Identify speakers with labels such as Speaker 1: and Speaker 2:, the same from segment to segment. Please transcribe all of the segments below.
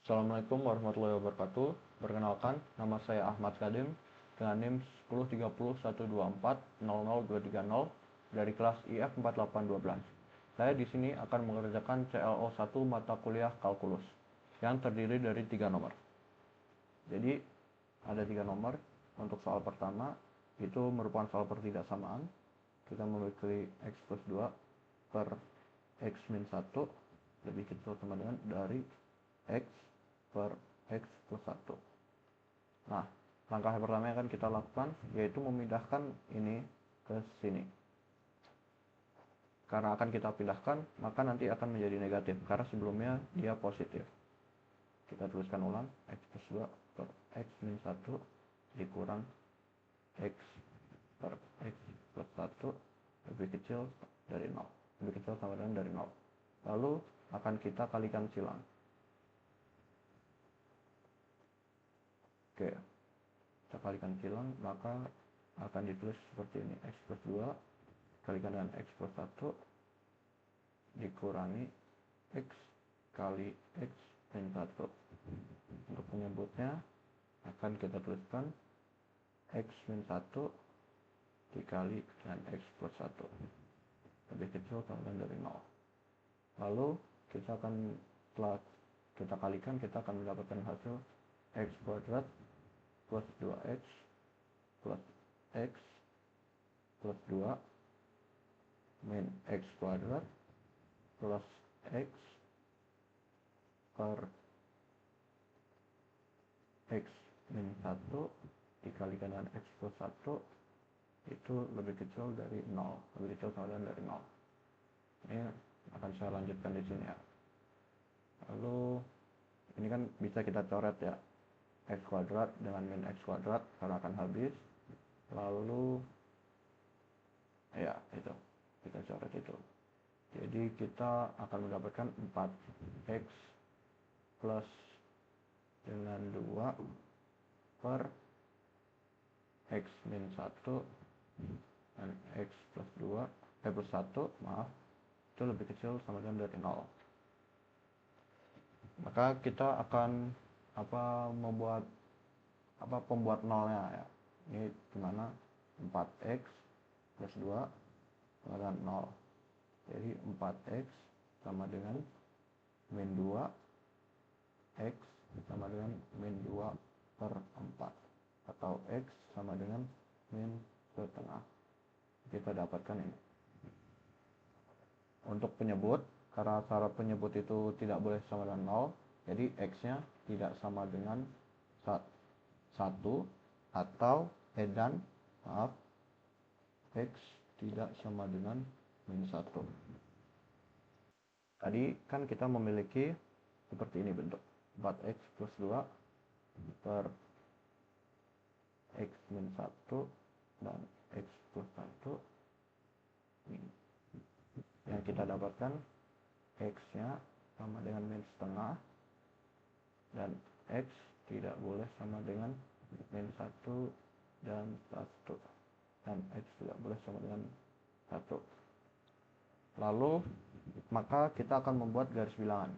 Speaker 1: Assalamualaikum warahmatullahi wabarakatuh. Perkenalkan, nama saya Ahmad Kadim dengan NIM 103012400230 dari kelas IF 4812. Saya di sini akan mengerjakan CLO 1 mata kuliah kalkulus yang terdiri dari 3 nomor. Jadi, ada 3 nomor. Untuk soal pertama, itu merupakan soal pertidaksamaan. Kita memiliki X plus 2 per X min 1 lebih kecil sama dengan dari X per X plus 1. Nah, langkah yang pertama yang akan kita lakukan yaitu memindahkan ini ke sini. Karena akan kita pindahkan, maka nanti akan menjadi negatif karena sebelumnya dia positif. Kita tuliskan ulang, X plus 2 per X min 1 dikurang X per X plus 1 lebih kecil dari 0. Lebih kecil sama dengan dari 0. Lalu akan kita kalikan silang. Oke, kita kalikan silang, maka akan ditulis seperti ini. X plus 2 kalikan dengan X plus 1 dikurangi X kali X min 1. Untuk penyebutnya akan kita tuliskan X min 1 dikali dengan X plus 1 lebih kecil sama dengan dari 0. Lalu kita akan, setelah kita kalikan, kita akan mendapatkan hasil X kuadrat plus 2X plus X plus 2 min X kuadrat plus X per X min 1 dikalikan dengan X plus 1 itu lebih kecil dari 0, lebih kecil sama dengan dari 0. Ini akan saya lanjutkan di sini ya. Lalu ini kan bisa kita coret ya, X kuadrat dengan min X kuadrat karena akan habis. Lalu ya itu kita coret itu. Jadi kita akan mendapatkan 4X plus dengan 2 per X min 1 dan X plus 2 plus 1 maaf, itu lebih kecil sama dengan dari 0. Maka kita akan pembuat nolnya ya. Ini dimana 4X plus 2 sama dengan 0. Jadi 4X sama dengan min 2 X sama dengan min 2 per 4 atau X sama dengan min setengah. Kita dapatkan ini. Untuk penyebut, karena syarat penyebut itu tidak boleh sama dengan 0, jadi X nya tidak sama dengan 1 atau X tidak sama dengan min 1. Tadi kan kita memiliki seperti ini bentuk 4X plus 2 per X min 1 dan X plus 1. Yang kita dapatkan X nya sama dengan min setengah dan X tidak boleh sama dengan min 1 dan 1 dan X tidak boleh sama dengan 1. Lalu maka kita akan membuat garis bilangan.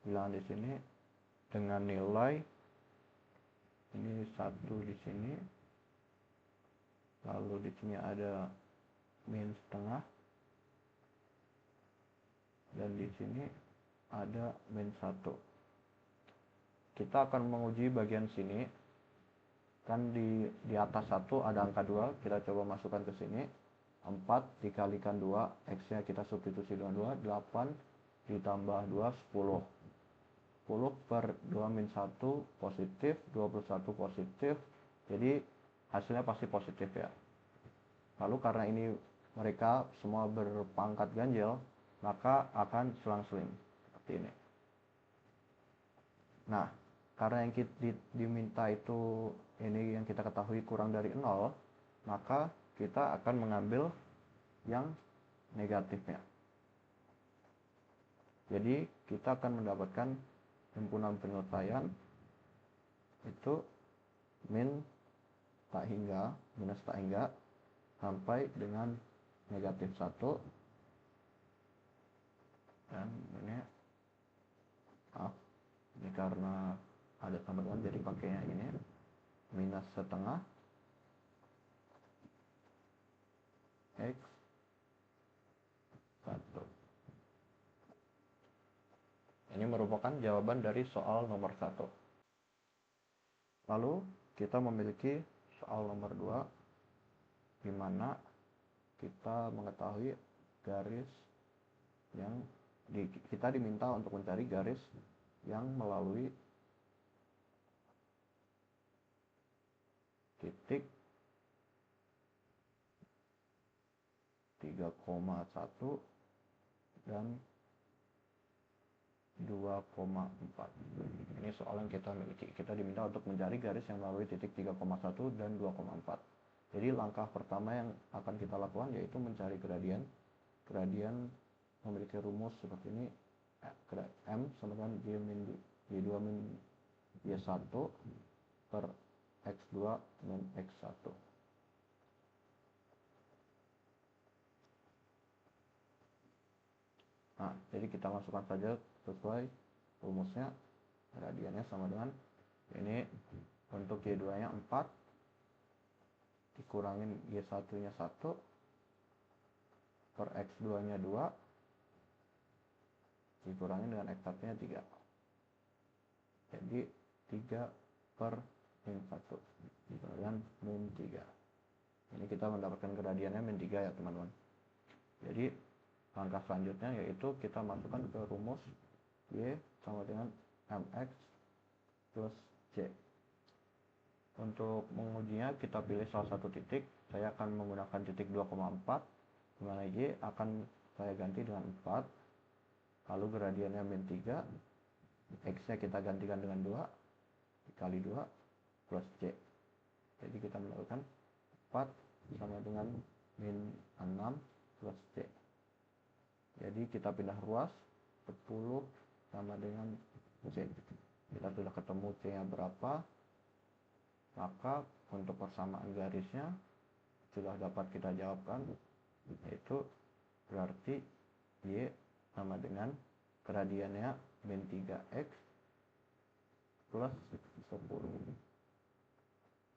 Speaker 1: Bilangan di sini dengan nilai ini 1 di sini. Lalu di sini ada min setengah dan di sini ada min 1. Kita akan menguji bagian sini. Kan di atas 1 ada angka 2, kita coba masukkan ke sini. 4 dikalikan 2, X-nya kita substitusi dengan 2, 8 ditambah 2, 10. 10 per 2 min 1 positif, 21 positif. Jadi hasilnya pasti positif ya. Lalu karena ini mereka semua berpangkat ganjil, maka akan selang-seling seperti ini. Nah, karena yang kita diminta itu ini yang kita ketahui kurang dari 0, maka kita akan mengambil yang negatifnya. Jadi kita akan mendapatkan himpunan penyelesaian itu min tak hingga, minus tak hingga sampai dengan negatif 1 dan ini Ini karena ada tambah dengan jadi pakainya ini minus setengah X 1. Ini merupakan jawaban dari soal nomor 1. Lalu kita memiliki soal nomor 2 di mana kita mengetahui garis yang kita diminta untuk mencari garis yang melalui titik 3,1 dan 2,4. Ini soal yang kita miliki. Kita diminta untuk mencari garis yang melalui titik 3,1 dan 2,4. Jadi langkah pertama yang akan kita lakukan yaitu mencari gradien. Gradien memiliki rumus seperti ini. M sama dengan Y2 min Y1 per X2 min X1. Nah, jadi kita masukkan saja sesuai rumusnya. Gradiennya sama dengan ini untuk Y2 nya 4 dikurangin Y1 nya 1 per X2 nya 2 dikurangin dengan X1 nya 3. Jadi 3 per min 1 dengan min 3. Ini kita mendapatkan gradiennya min 3 ya teman-teman. Jadi langkah selanjutnya yaitu kita masukkan ke rumus Y sama dengan MX plus C. Untuk mengujinya kita pilih salah satu titik. Saya akan menggunakan titik 2,4 di mana Y akan saya ganti dengan 4. Lalu gradiennya min 3. X nya kita gantikan dengan 2 dikali 2 plus C. Jadi kita mendapatkan 4 sama dengan min 6 plus C. Jadi kita pindah ruas 10 sama dengan C. Kita sudah ketemu C nya berapa. Maka untuk persamaan garisnya sudah dapat kita jawabkan, yaitu berarti Y sama dengan gradiennya min 3X plus 10.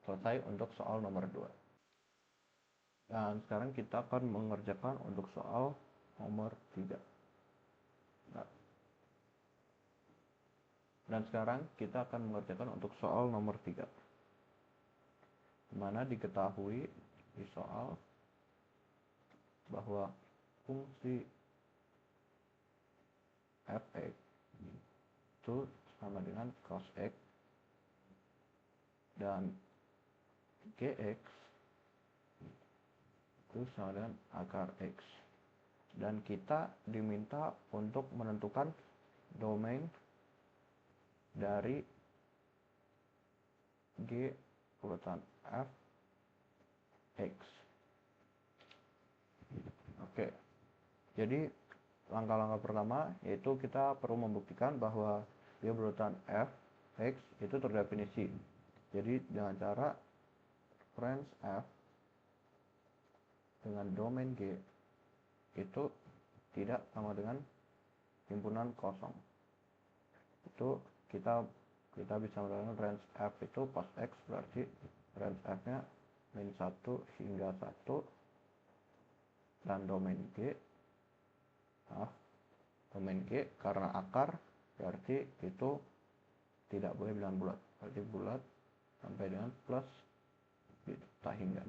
Speaker 1: Selesai untuk soal nomor 2. Dan sekarang kita akan mengerjakan untuk soal nomor 3. Nah, dan sekarang kita akan mengerjakan untuk soal nomor 3. Dimana diketahui di soal bahwa fungsi fx itu sama dengan cos x dan gx itu sama dengan akar x. Dan kita diminta untuk menentukan domain dari G urutan f x. Oke. Jadi langkah-langkah pertama yaitu kita perlu membuktikan bahwa G berurutan f x itu terdefinisi. Jadi dengan cara range f dengan domain G itu tidak sama dengan himpunan kosong. Itu kita bisa menggunakan range f itu pas x berarti range f nya min 1 hingga 1 dan domain G karena akar berarti itu tidak boleh bilangan bulat, berarti bulat sampai dengan plus tak hingga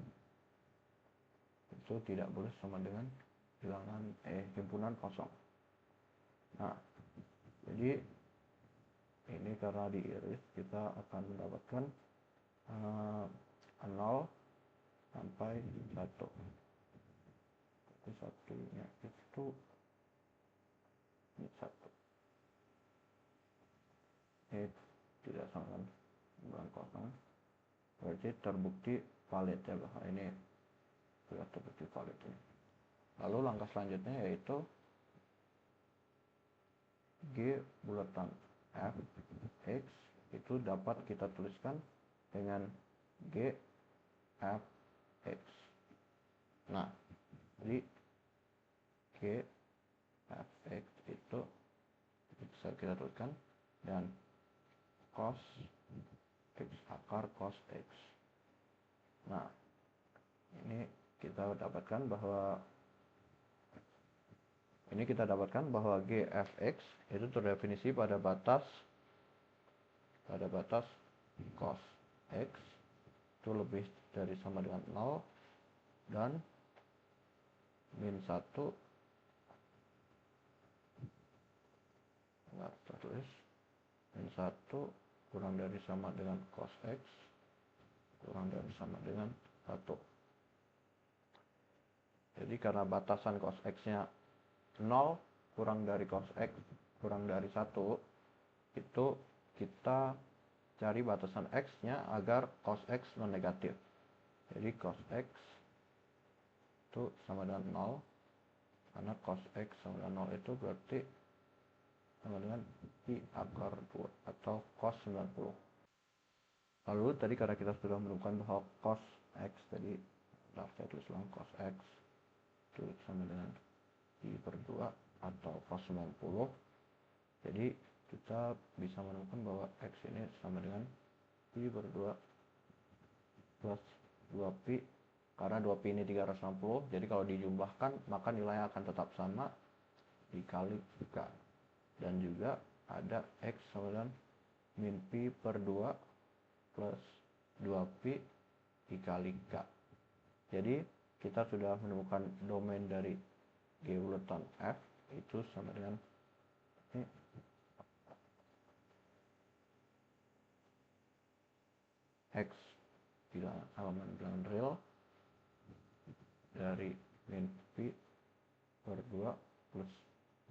Speaker 1: itu tidak boleh sama dengan bilangan himpunan kosong. Nah, jadi ini karena diiris kita akan mendapatkan 0 sampai 1. Jadi satunya itu ini 1. Ini tidak sama dengan bilangan kosong. Berarti terbukti valid ya, bahwa ini sudah terbukti valid ini. Lalu langkah selanjutnya yaitu G bulatan f x itu dapat kita tuliskan dengan G f x. Nah, jadi G f x itu bisa kita tuliskan dan cos X akar cos X. Nah, ini kita dapatkan bahwa g fx itu terdefinisi pada batas cos X itu lebih dari sama dengan 0 dan min 1 min 1 kurang dari sama dengan cos X kurang dari sama dengan 1. Jadi karena batasan cos X nya 0 kurang dari cos X kurang dari 1, itu kita cari batasan X nya agar cos X non negatif. Jadi cos X itu sama dengan 0, karena cos X sama dengan 0 itu berarti sama dengan pi akar 2 atau cos 90. Lalu tadi karena kita sudah menemukan bahwa cos X tadi, saya tulis ulang, cos X itu sama dengan pi per 2 atau cos 90. Jadi kita bisa menemukan bahwa X ini sama dengan pi per 2 plus 2pi, karena 2pi ini 360, jadi kalau dijumlahkan maka nilainya akan tetap sama dikali K. Dan juga ada X sama dengan min pi per 2 plus 2pi dikali K. Jadi kita sudah menemukan domain dari G uletan F itu sama dengan ini, X elemen bilangan real dari min pi per 2 plus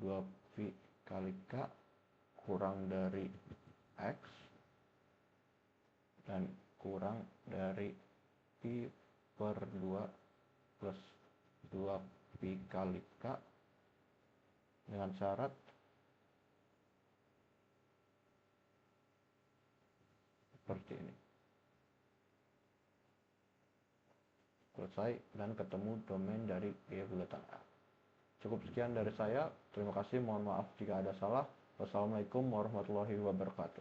Speaker 1: 2pi kali K kurang dari X dan kurang dari pi per 2 plus 2pi kali K dengan syarat seperti ini. Selesai dan ketemu domain dari G bulatan A. Cukup sekian dari saya. Terima kasih. Mohon maaf jika ada salah. Wassalamualaikum warahmatullahi wabarakatuh.